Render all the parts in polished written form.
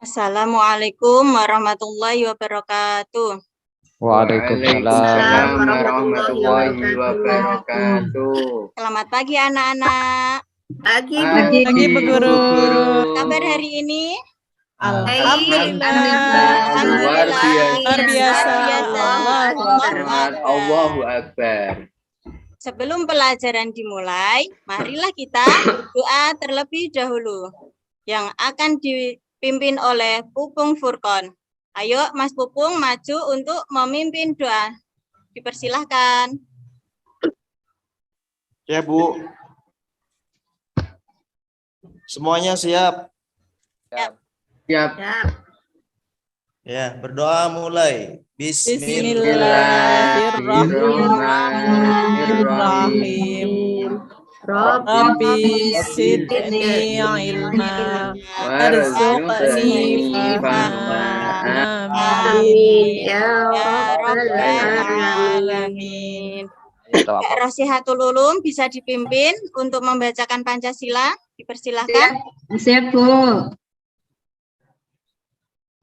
Assalamualaikum warahmatullahi wabarakatuh. Waalaikumsalam warahmatullahi wabarakatuh. Selamat pagi anak-anak. Pagi Bu Guru. Kabar hari ini? Alhamdulillah. Luar biasa. Allahu Akbar. Sebelum pelajaran dimulai, marilah kita doa terlebih dahulu yang akan dipimpin oleh Pupung Furqon. Ayo Mas Pupung maju untuk memimpin doa. Dipersilahkan. Ya Bu. Semuanya siap? Siap. Ya, berdoa mulai. Bismillahirrahmanirrahim. Rabbi zidni ilma warzuqni fahma. Amin ya Rabbal alamin. Kak Rosihatul Ulum bisa dipimpin untuk membacakan Pancasila. Dipersilahkan. Siap, Bu.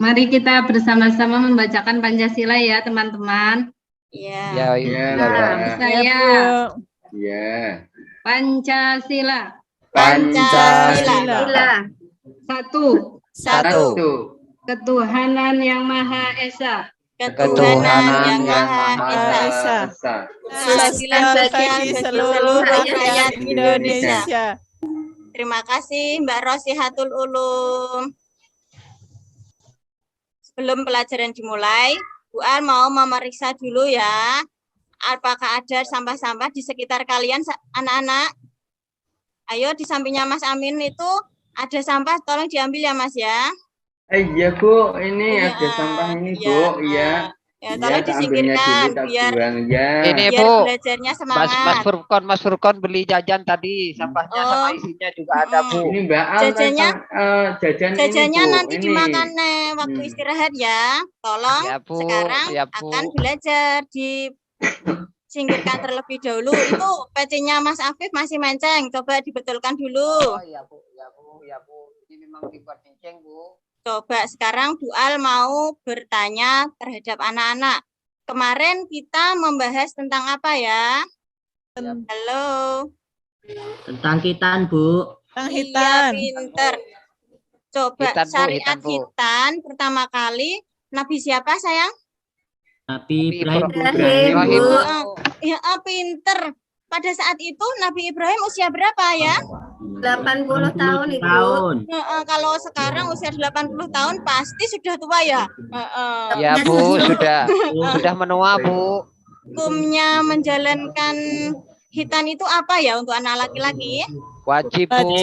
Mari kita bersama-sama membacakan Pancasila ya, teman-teman. Ya. Saya Ya. Pancasila. Pancasila. Satu, ketuhanan yang Maha Esa. Ketuhanan yang Maha Esa. Keadilan bagi seluruh rakyat Indonesia. Terima kasih Mbak Rosihatul Ulum. Sebelum pelajaran dimulai, Bu Al mau memeriksa dulu ya. Apakah ada sampah-sampah di sekitar kalian, anak-anak? Ayo, di sampingnya Mas Amin itu ada sampah, tolong diambil ya Mas ya. Iya Bu, ini ada sampah ini Bu. Iya. Ya, tolong disingkirkan biar Ini biar Bu, belajarnya semangat. Mas Furqon beli jajan tadi, sampahnya sama isinya juga ada Bu. Ini Mbak Al Jajannya ini, Bu. nanti Ini. dimakan waktu istirahat ya. Tolong Ya, Bu. sekarang Ya, Bu. akan belajar disingkirkan terlebih dahulu. Itu PC-nya Mas Afif masih menceng. Coba dibetulkan dulu. Oh iya Bu, ya Bu. Ini memang dibuat kenceng Bu. Coba sekarang Bu Al mau bertanya terhadap anak-anak. Kemarin kita membahas tentang apa ya? Halo. Tentang hitan, Bu. Iya, pinter. Coba Hitan, Bu, syariat hitan, Bu. hitan pertama kali Nabi siapa sayang? Nabi Ibrahim. Ibrahim. Ya, pinter. Pada saat itu Nabi Ibrahim usia berapa ya? 80 tahun Ibu. Kalau sekarang usia 80 tahun pasti sudah tua ya? Ya Bu, sudah menua Bu. Hukumnya menjalankan hitan itu apa ya untuk anak laki-laki? Wajib Bu.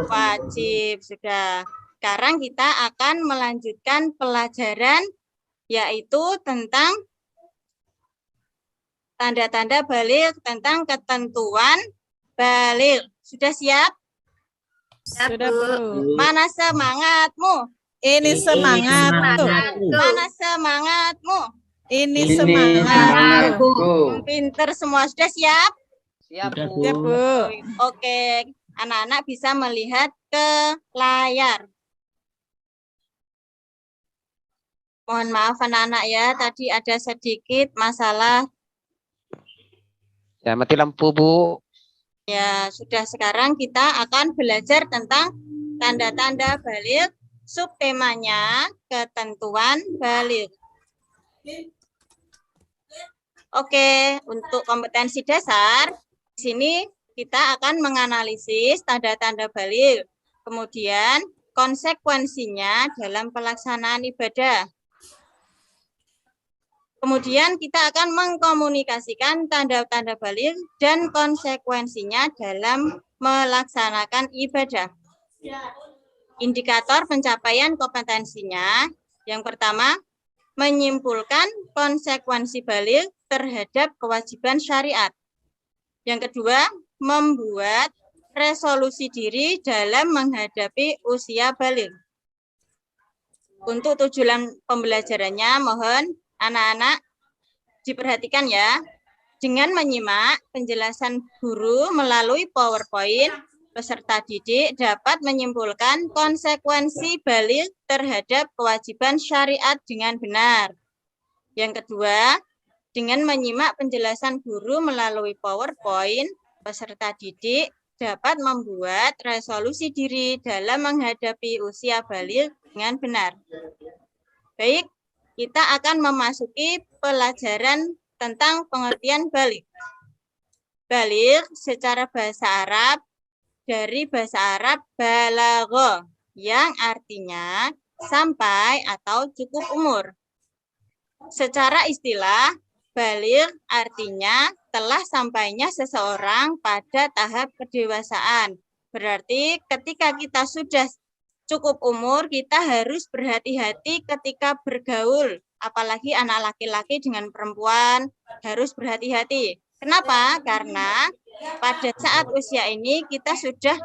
Wajib sudah. Sekarang kita akan melanjutkan pelajaran yaitu tentang tanda-tanda baligh, tentang ketentuan baligh. Sudah siap? Sudah, Bu. Mana semangatmu? Ini semangat tuh. Mana semangatmu? Ini semangat. Pinter semua. Sudah siap? Siap Bu. Ya, Bu. Oke, anak-anak bisa melihat ke layar. Mohon maaf anak-anak ya, tadi ada sedikit masalah. Ya, mati lampu Bu. Ya, sudah sekarang kita akan belajar tentang tanda-tanda baligh, subtemanya ketentuan baligh. Oke, untuk kompetensi dasar, di sini kita akan menganalisis tanda-tanda baligh, kemudian konsekuensinya dalam pelaksanaan ibadah. Kemudian kita akan mengkomunikasikan tanda-tanda baligh dan konsekuensinya dalam melaksanakan ibadah. Indikator pencapaian kompetensinya, yang pertama, menyimpulkan konsekuensi baligh terhadap kewajiban syariat. Yang kedua, membuat resolusi diri dalam menghadapi usia baligh. Untuk tujuan pembelajarannya, mohon anak-anak diperhatikan ya, dengan menyimak penjelasan guru melalui PowerPoint, peserta didik dapat menyimpulkan konsekuensi balik terhadap kewajiban syariat dengan benar. Yang kedua, dengan menyimak penjelasan guru melalui PowerPoint, peserta didik dapat membuat resolusi diri dalam menghadapi usia balik dengan benar. Baik, kita akan memasuki pelajaran tentang pengertian balik. Balik secara bahasa Arab dari bahasa Arab balagha yang artinya sampai atau cukup umur. Secara istilah, balik artinya telah sampainya seseorang pada tahap kedewasaan. Berarti ketika kita sudah cukup umur, kita harus berhati-hati ketika bergaul. Apalagi anak laki-laki dengan perempuan harus berhati-hati. Kenapa? Karena pada saat usia ini kita sudah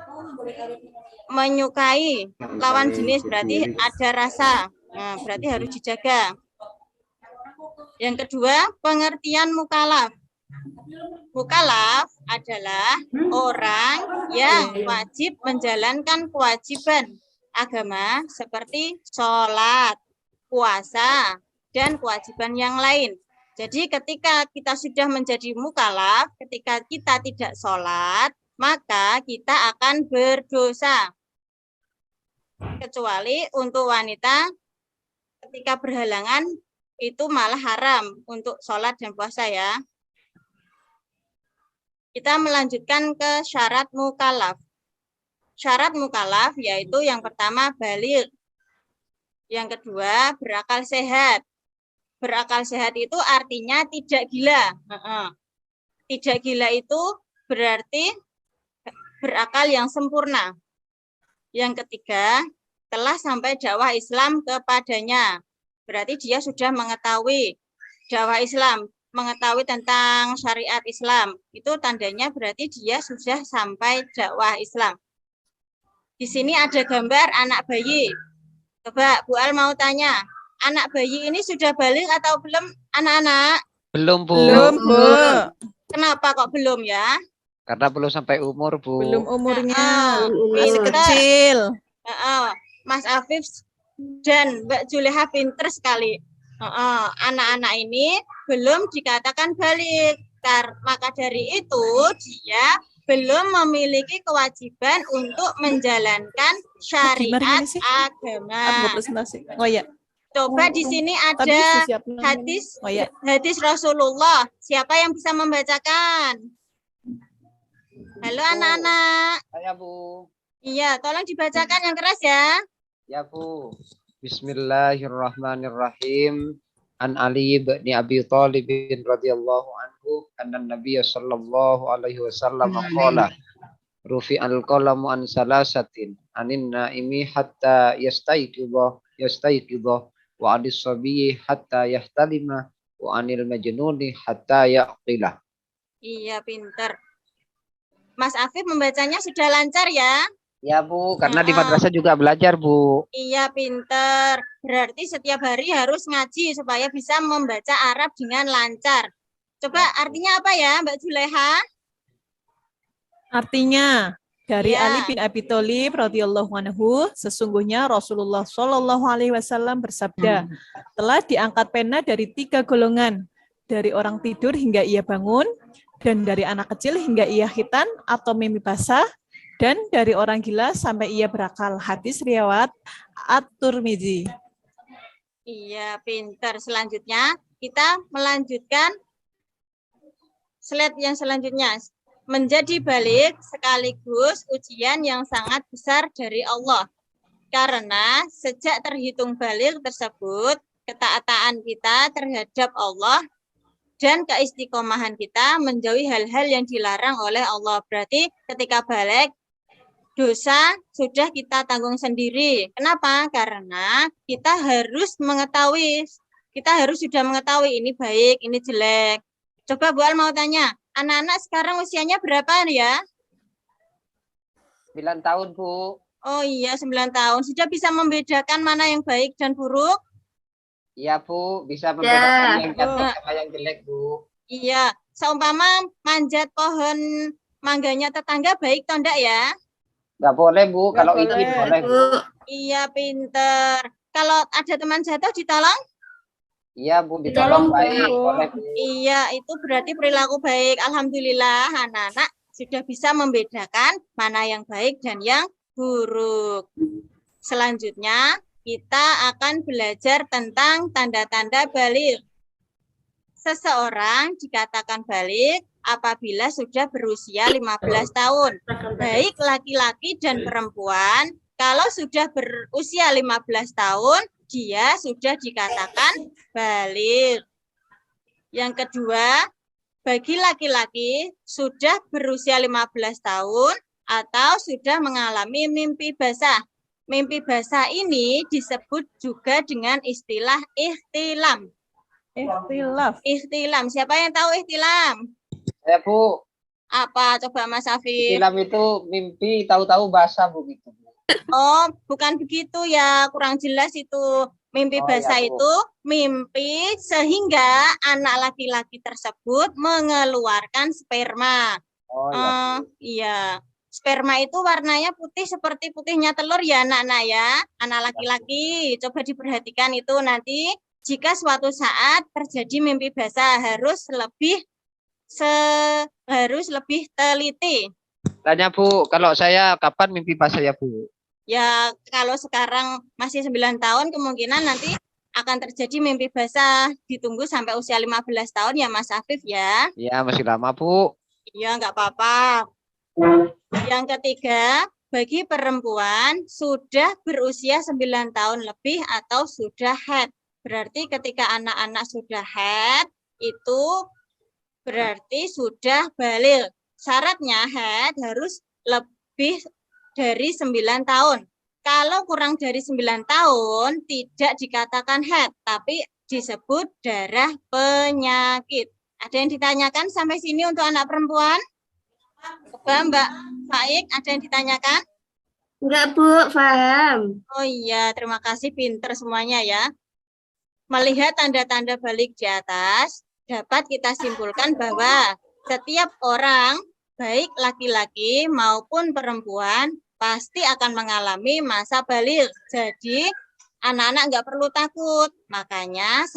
menyukai lawan jenis, berarti ada rasa. Nah, berarti harus dijaga. Yang kedua, pengertian mukalaf. Mukalaf adalah orang yang wajib menjalankan kewajiban agama seperti sholat, puasa, dan kewajiban yang lain. Jadi ketika kita sudah menjadi mukalaf, ketika kita tidak sholat, maka kita akan berdosa. Kecuali untuk wanita, ketika berhalangan, itu malah haram untuk sholat dan puasa ya. Kita melanjutkan ke syarat mukalaf. Syarat mukalaf yaitu yang pertama baligh. Yang kedua berakal sehat. Berakal sehat itu artinya tidak gila. Tidak gila itu berarti berakal yang sempurna. Yang ketiga, telah sampai dakwah Islam kepadanya. Berarti dia sudah mengetahui dakwah Islam, mengetahui tentang syariat Islam. Itu tandanya berarti dia sudah sampai dakwah Islam. Di sini ada gambar anak bayi. Coba Bu Al mau tanya, anak bayi ini sudah balik atau belum, anak-anak? Belum, Bu. Belum, Bu. Kenapa kok belum ya? Karena belum sampai umur, Bu. Belum umurnya. Pinter. Masih kecil. Mas Afif dan Mbak Juleha pinter sekali. Anak-anak ini belum dikatakan balik. Maka dari itu dia belum memiliki kewajiban untuk menjalankan syariat agama. Oh ya. Coba di sini ada hadis Rasulullah. Siapa yang bisa membacakan? Halo anak-anak. Saya, Bu. Iya, tolong dibacakan yang keras ya. Ya, Bu. Bismillahirrahmanirrahim. An Ali bin Abi Thalib radhiyallahu anhu anna Nabiy sallallahu alaihi wasallam qala rufi al-qalamu an salasatin anin naimi hatta yastayqidha wa adis sabiyyi hatta yahtalima wa anil majnuni hatta yaqila. Iya, pinter. Mas Afif membacanya sudah lancar ya? Ya, Bu, karena di madrasah juga belajar, Bu. Iya, pinter. Berarti setiap hari harus ngaji supaya bisa membaca Arab dengan lancar. Coba artinya apa ya, Mbak Juleha? Artinya dari Ya. Ali bin Abi Thalib radhiyallahu anhu, sesungguhnya Rasulullah Shallallahu alaihi wasallam bersabda, telah diangkat pena dari 3 golongan, dari orang tidur hingga ia bangun, dan dari anak kecil hingga ia khitan atau mimpi basah, dan dari orang gila sampai ia berakal. Hadis riwayat At-Tirmidzi. Iya, pinter. Selanjutnya kita melanjutkan slide yang selanjutnya. Menjadi balik sekaligus ujian yang sangat besar dari Allah. Karena sejak terhitung balik tersebut, ketaatan kita terhadap Allah dan keistiqomahan kita menjauhi hal-hal yang dilarang oleh Allah. Berarti ketika balik, dosa sudah kita tanggung sendiri. Kenapa? Karena kita harus mengetahui, sudah mengetahui ini baik, ini jelek. Coba Bu Al mau tanya, anak-anak sekarang usianya berapa ya? 9 tahun, Bu. Oh iya, 9 tahun. Sudah bisa membedakan mana yang baik dan buruk? Iya, Bu, bisa membedakan yang cantik sama yang jelek, Bu. Iya, seumpama manjat pohon mangganya tetangga baik atau enggak ya? Nggak boleh, Bu. Kalau boleh. izin boleh. Bu. Iya, pinter. Kalau ada teman jatuh ditolong? Iya, Bu. Ditolong Ditolong, baik. Bu. Boleh, Bu. Iya, itu berarti perilaku baik. Alhamdulillah, anak-anak sudah bisa membedakan mana yang baik dan yang buruk. Selanjutnya, kita akan belajar tentang tanda-tanda balik. Seseorang dikatakan balik apabila sudah berusia 15 tahun. Baik laki-laki dan perempuan, kalau sudah berusia 15 tahun, dia sudah dikatakan balik. Yang kedua, bagi laki-laki sudah berusia 15 tahun atau sudah mengalami mimpi basah. Mimpi basah ini disebut juga dengan istilah ihtilam. Ikhtilaf. Ihtilam, siapa yang tahu ihtilam? Ya, Bu. Apa coba Mas Afif? Film itu mimpi tahu-tahu basah, Bu, gitu. Oh, bukan begitu ya, kurang jelas itu. Mimpi Oh, basah ya, Bu. itu mimpi sehingga anak laki-laki tersebut mengeluarkan sperma. Oh, ya. Iya. Sperma itu warnanya putih seperti putihnya telur ya anak-anak ya. Anak laki-laki, coba diperhatikan itu nanti jika suatu saat terjadi mimpi basah harus lebih teliti. Tanya, Bu, kalau saya kapan mimpi basah ya, Bu? Ya, kalau sekarang masih 9 tahun, kemungkinan nanti akan terjadi mimpi basah. Ditunggu sampai usia 15 tahun ya, Mas Afif ya. Ya, masih lama, Bu. Iya, nggak apa-apa. Yang ketiga, bagi perempuan sudah berusia 9 tahun lebih atau sudah haid. Berarti ketika anak-anak sudah haid, itu berarti sudah balik. Syaratnya haid harus lebih dari 9 tahun. Kalau kurang dari 9 tahun tidak dikatakan haid, tapi disebut darah penyakit. Ada yang ditanyakan sampai sini untuk anak perempuan? Coba Mbak Faik, ada yang ditanyakan? Enggak, Bu, paham. Oh iya, terima kasih, pinter semuanya ya. Melihat tanda-tanda balik di atas, dapat kita simpulkan bahwa setiap orang, baik laki-laki maupun perempuan, pasti akan mengalami masa balik. Jadi, anak-anak nggak perlu takut. Makanya,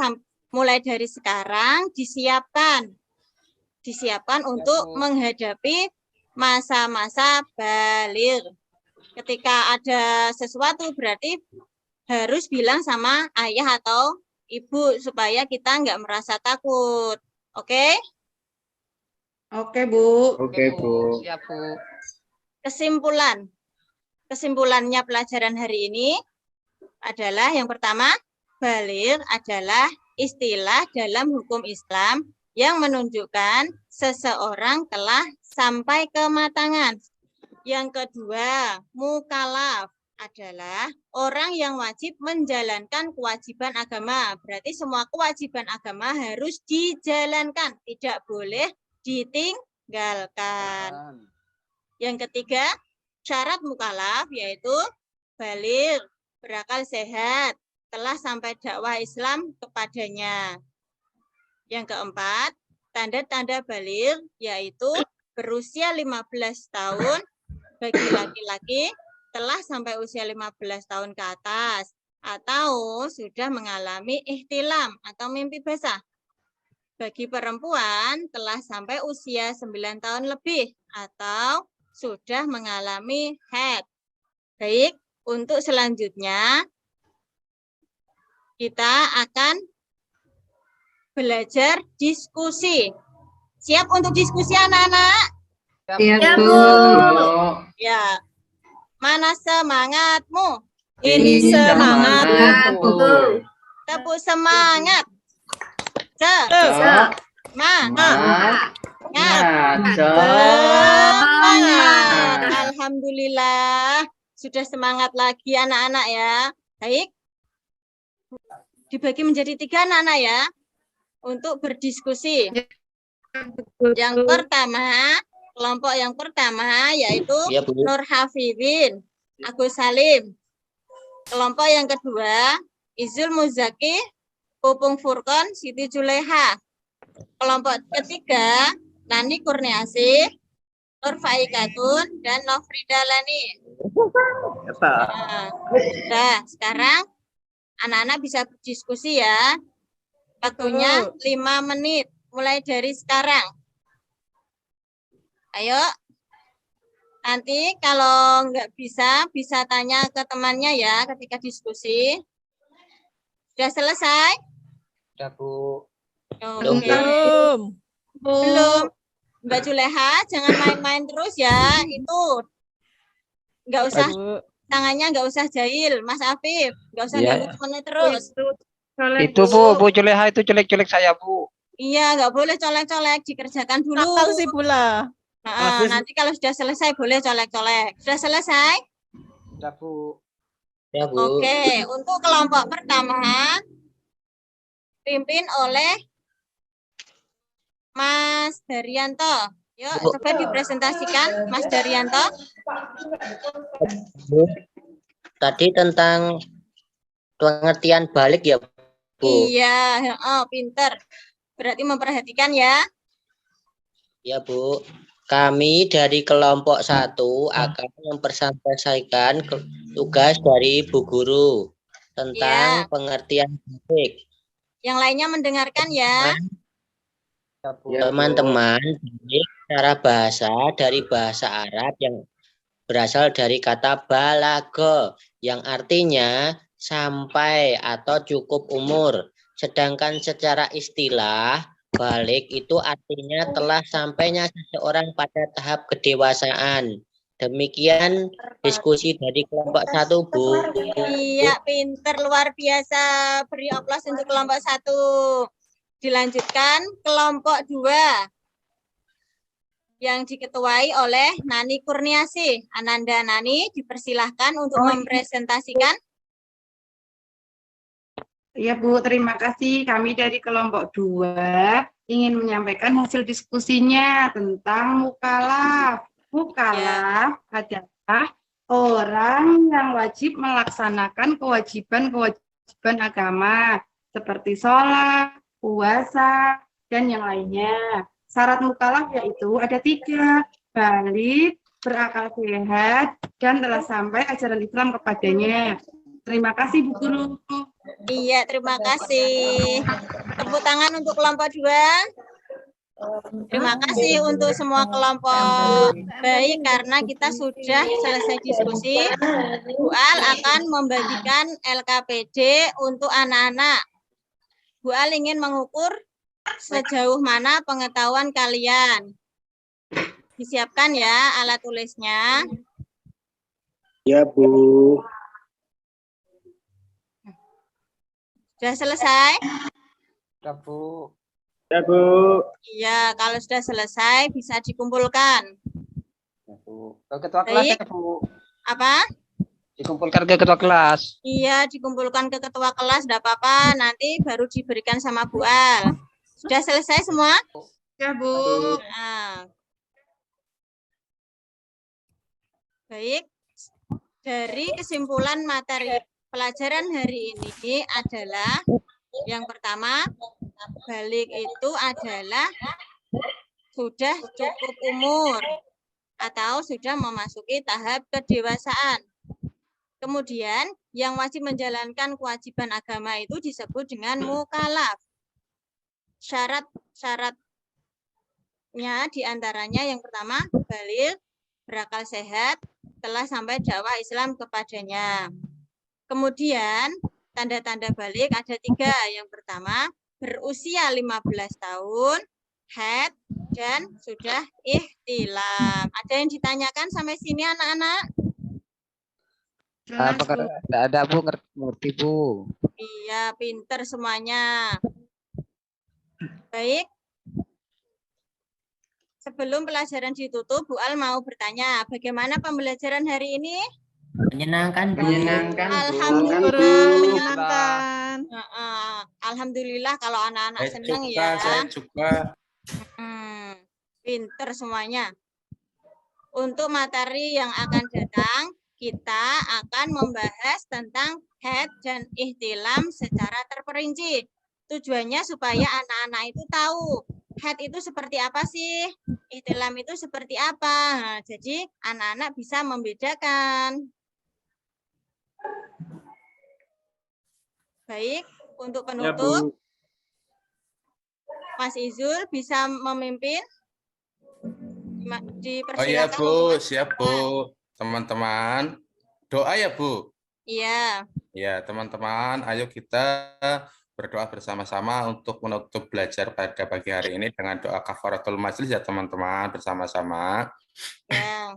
mulai dari sekarang disiapkan untuk menghadapi masa-masa balik. Ketika ada sesuatu berarti harus bilang sama ayah atau ibu supaya kita nggak merasa takut. Oke? Oke, Bu. Siap, Bu. Kesimpulannya pelajaran hari ini adalah yang pertama, balik adalah istilah dalam hukum Islam yang menunjukkan seseorang telah sampai kematangan. Yang kedua, mukalaf adalah orang yang wajib menjalankan kewajiban agama. Berarti semua kewajiban agama harus dijalankan, tidak boleh ditinggalkan. Yang ketiga, syarat mukalaf yaitu baligh, berakal sehat, telah sampai dakwah Islam kepadanya. Yang keempat, tanda-tanda baligh yaitu berusia 15 tahun bagi laki-laki, telah sampai usia 15 tahun ke atas, atau sudah mengalami ihtilam atau mimpi basah. Bagi perempuan, telah sampai usia 9 tahun lebih, atau sudah mengalami haid. Baik, untuk selanjutnya, kita akan belajar diskusi. Siap untuk diskusi anak-anak? Iya, Bu. Ya. Mana semangatmu? Ini semangat. Tepuk semangat. Semangat. Alhamdulillah. Sudah semangat lagi anak-anak ya. Baik. Dibagi menjadi 3 anak-anak ya. Untuk berdiskusi. Yang pertama, kelompok yang pertama yaitu Ya, Bu. Nur Hafidin, Agus Salim. Kelompok yang kedua, Izul Muzaki, Pupung Furqon, Siti Juleha. Kelompok ketiga, Nani Kurniasih, Nur Faikatun, dan Nofrida Lani. Nah, sekarang anak-anak bisa berdiskusi ya. Waktunya 5 menit, mulai dari sekarang. Ayo. Nanti kalau nggak bisa tanya ke temannya ya ketika diskusi. Sudah selesai? Sudah, Bu. Oke. Belum. Mbak Juleha, jangan main-main terus ya. Itu nggak usah, tangannya nggak usah jahil. Mas Afif, nggak usah Iya. ganggu temennya terus. Itu Bu Juleha itu culik-culik saya, Bu. Iya, nggak boleh colek-colek, dikerjakan dulu. Nakal sih pula. Nanti kalau sudah selesai boleh colek-colek. Sudah selesai? Sudah, Bu. Ya, Bu. Oke, untuk kelompok pertama pimpin oleh Mas Daryanto. Yuk, coba dipresentasikan Mas Daryanto. Bu, tadi tentang pengertian balik ya, Bu? Iya, pinter. Berarti memperhatikan ya. Ya, Bu. Kami dari kelompok 1 akan mempresentasikan tugas dari Bu Guru tentang pengertian balik. Yang lainnya mendengarkan ya. Teman-teman, cara bahasa dari bahasa Arab yang berasal dari kata balago yang artinya sampai atau cukup umur. Sedangkan secara istilah balik itu artinya telah sampainya seseorang pada tahap kedewasaan. Demikian diskusi dari kelompok 1, Bu. Iya, pinter luar biasa. Beri aplaus untuk kelompok 1. Dilanjutkan kelompok 2 yang diketuai oleh Nani Kurniasih. Ananda Nani dipersilahkan untuk mempresentasikan. Ya Bu, terima kasih. Kami dari kelompok 2 ingin menyampaikan hasil diskusinya tentang mukalaf. Mukalaf adalah orang yang wajib melaksanakan kewajiban agama seperti sholat, puasa, dan yang lainnya. Syarat mukalaf yaitu ada 3, balik, berakal sehat, dan telah sampai ajaran Islam kepadanya. Terima kasih Bu Guru. Iya, terima kasih. Tepuk tangan untuk kelompok 2. Terima kasih untuk semua kelompok. Baik, karena kita sudah selesai diskusi, Bu Al akan membagikan LKPD untuk anak-anak. Bu Al ingin mengukur sejauh mana pengetahuan kalian. Disiapkan ya alat tulisnya. Ya, Bu. Sudah selesai? Sudah, Bu. Ya, Bu. Iya, kalau sudah selesai bisa dikumpulkan. Ya, Bu. Ke ketua kelas Baik. ya, Bu. Apa? Dikumpulkan ke ketua kelas. Iya, dikumpulkan ke ketua kelas, enggak apa-apa. Nanti baru diberikan sama Bu Al. Sudah selesai semua? Ya Bu. Nah. Baik. Dari kesimpulan materi pelajaran hari ini adalah yang pertama, balik itu adalah sudah cukup umur atau sudah memasuki tahap kedewasaan. Kemudian yang wajib menjalankan kewajiban agama itu disebut dengan mukalaf. Syarat-syaratnya diantaranya yang pertama, balik, berakal sehat, telah sampai dakwah Islam kepadanya. Kemudian tanda-tanda balik ada 3. Yang pertama, berusia 15 tahun, haid, dan sudah ihtilam. Ada yang ditanyakan sampai sini anak-anak? Apakah ada Bu? Ngerti Bu. Iya, pinter semuanya. Baik. Sebelum pelajaran ditutup, Bu Al mau bertanya, bagaimana pembelajaran hari ini? Menyenangkan, Bu. Alhamdulillah. Menyenangkan. Alhamdulillah kalau anak-anak senang ya. Saya juga. Pinter semuanya. Untuk materi yang akan datang, kita akan membahas tentang haid dan ihtilam secara terperinci. Tujuannya supaya anak-anak itu tahu head itu seperti apa sih? Ihtilam itu seperti apa? Nah, jadi anak-anak bisa membedakan. Baik, untuk penutup, Mas Izul bisa memimpin. Oh iya Bu, siap Bu. Teman-teman, doa ya Bu. Iya. Ya teman-teman, ayo kita berdoa bersama-sama untuk menutup belajar pada pagi hari ini dengan doa kafaratul majelis ya teman-teman bersama-sama. Ya.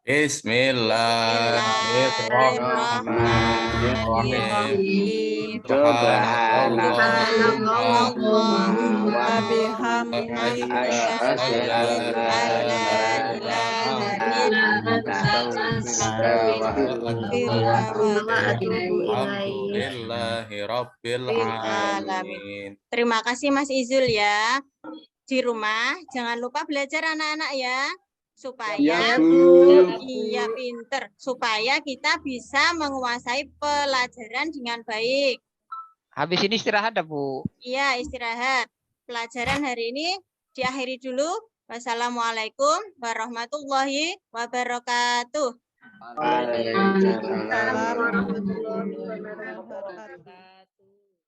Bismillahirrahmanirrahim. Terima kasih Mas Izul ya. Di rumah jangan lupa belajar anak-anak ya. Supaya iya pinter, supaya kita bisa menguasai pelajaran dengan baik. Habis ini istirahat dah, Bu. Iya, istirahat. Pelajaran hari ini diakhiri dulu. Wassalamualaikum warahmatullahi wabarakatuh. Waalaikumsalam warahmatullahi wabarakatuh.